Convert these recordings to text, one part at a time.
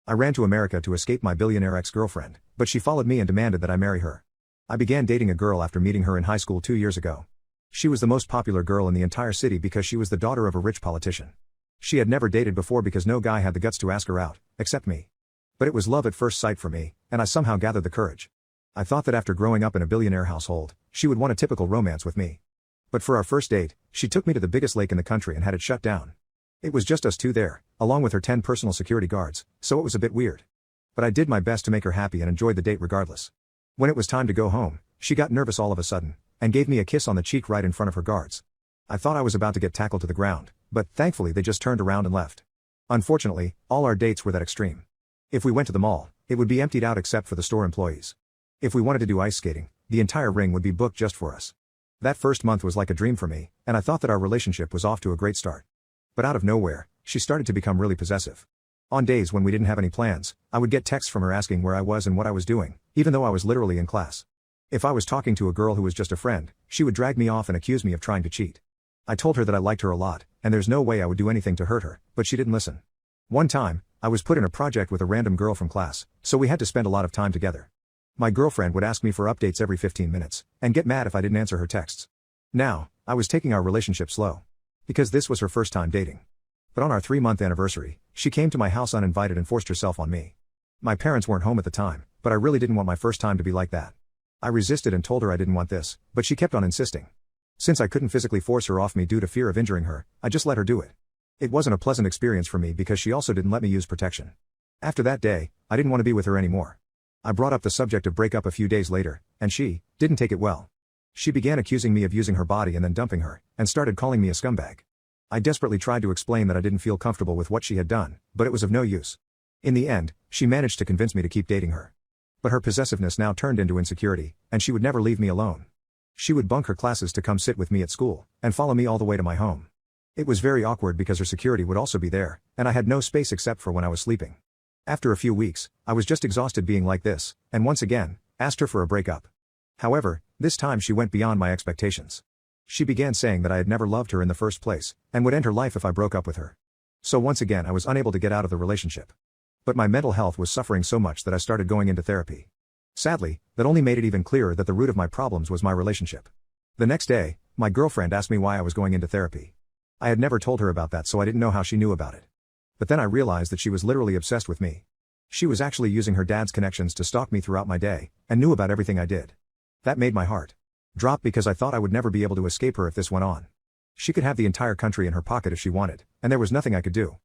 I ran to America to escape my billionaire ex-girlfriend, but she followed me and demanded that I marry her. I began dating a girl after meeting her in high school 2 years ago. She was the most popular girl in the entire city because she was the daughter of a rich politician. She had never dated before because no guy had the guts to ask her out, except me. But it was love at first sight for me, and I somehow gathered the courage. I thought that after growing up in a billionaire household, she would want a typical romance with me. But for our first date, she took me to the biggest lake in the country and had it shut down. It was just us two there, along with her 10 personal security guards, so it was a bit weird. But I did my best to make her happy and enjoyed the date regardless. When it was time to go home, she got nervous all of a sudden, and gave me a kiss on the cheek right in front of her guards. I thought I was about to get tackled to the ground, but thankfully they just turned around and left. Unfortunately, all our dates were that extreme. If we went to the mall, it would be emptied out except for the store employees. If we wanted to do ice skating, the entire ring would be booked just for us. That first month was like a dream for me, and I thought that our relationship was off to a great start. But out of nowhere, she started to become really possessive. On days when we didn't have any plans, I would get texts from her asking where I was and what I was doing, even though I was literally in class. If I was talking to a girl who was just a friend, she would drag me off and accuse me of trying to cheat. I told her that I liked her a lot, and there's no way I would do anything to hurt her, but she didn't listen. One time, I was put in a project with a random girl from class, so we had to spend a lot of time together. My girlfriend would ask me for updates every 15 minutes, and get mad if I didn't answer her texts. Now, I was taking our relationship slow. Because this was her first time dating. But on our 3-month anniversary, she came to my house uninvited and forced herself on me. My parents weren't home at the time, but I really didn't want my first time to be like that. I resisted and told her I didn't want this, but she kept on insisting. Since I couldn't physically force her off me due to fear of injuring her, I just let her do it. It wasn't a pleasant experience for me because she also didn't let me use protection. After that day, I didn't want to be with her anymore. I brought up the subject of breakup a few days later, and she didn't take it well. She began accusing me of using her body and then dumping her, and started calling me a scumbag. I desperately tried to explain that I didn't feel comfortable with what she had done, but it was of no use. In the end, she managed to convince me to keep dating her. But her possessiveness now turned into insecurity, and she would never leave me alone. She would bunk her classes to come sit with me at school, and follow me all the way to my home. It was very awkward because her security would also be there, and I had no space except for when I was sleeping. After a few weeks, I was just exhausted being like this, and once again, asked her for a breakup. However, this time she went beyond my expectations. She began saying that I had never loved her in the first place, and would end her life if I broke up with her. So once again I was unable to get out of the relationship. But my mental health was suffering so much that I started going into therapy. Sadly, that only made it even clearer that the root of my problems was my relationship. The next day, my girlfriend asked me why I was going into therapy. I had never told her about that, so I didn't know how she knew about it. But then I realized that she was literally obsessed with me. She was actually using her dad's connections to stalk me throughout my day, and knew about everything I did. That made my heart drop because I thought I would never be able to escape her if this went on. She could have the entire country in her pocket if she wanted, and there was nothing I could do.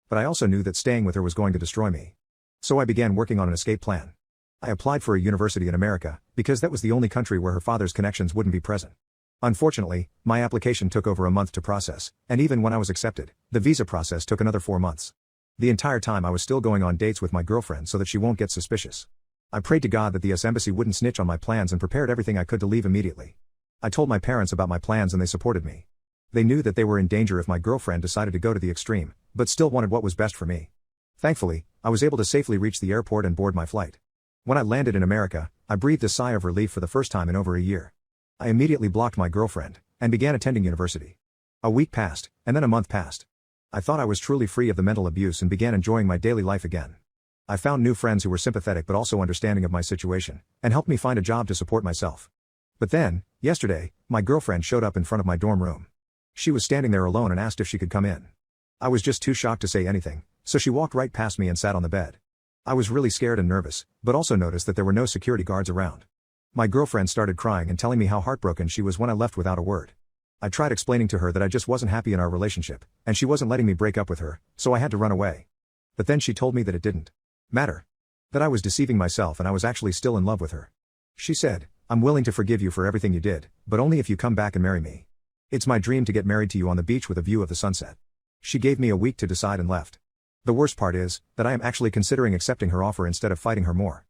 But I also knew that staying with her was going to destroy me. So I began working on an escape plan. I applied for a university in America, because that was the only country where her father's connections wouldn't be present. Unfortunately, my application took over a month to process, and even when I was accepted, the visa process took another 4 months. The entire time I was still going on dates with my girlfriend so that she won't get suspicious. I prayed to God that the US Embassy wouldn't snitch on my plans and prepared everything I could to leave immediately. I told my parents about my plans and they supported me. They knew that they were in danger if my girlfriend decided to go to the extreme, but still wanted what was best for me. Thankfully, I was able to safely reach the airport and board my flight. When I landed in America, I breathed a sigh of relief for the first time in over a year. I immediately blocked my girlfriend, and began attending university. A week passed, and then a month passed. I thought I was truly free of the mental abuse and began enjoying my daily life again. I found new friends who were sympathetic but also understanding of my situation, and helped me find a job to support myself. But then, yesterday, my girlfriend showed up in front of my dorm room. She was standing there alone and asked if she could come in. I was just too shocked to say anything, so she walked right past me and sat on the bed. I was really scared and nervous, but also noticed that there were no security guards around. My girlfriend started crying and telling me how heartbroken she was when I left without a word. I tried explaining to her that I just wasn't happy in our relationship, and she wasn't letting me break up with her, so I had to run away. But then she told me that it didn't matter. That I was deceiving myself and I was actually still in love with her. She said, "I'm willing to forgive you for everything you did, but only if you come back and marry me. It's my dream to get married to you on the beach with a view of the sunset." She gave me a week to decide and left. The worst part is, that I am actually considering accepting her offer instead of fighting her more.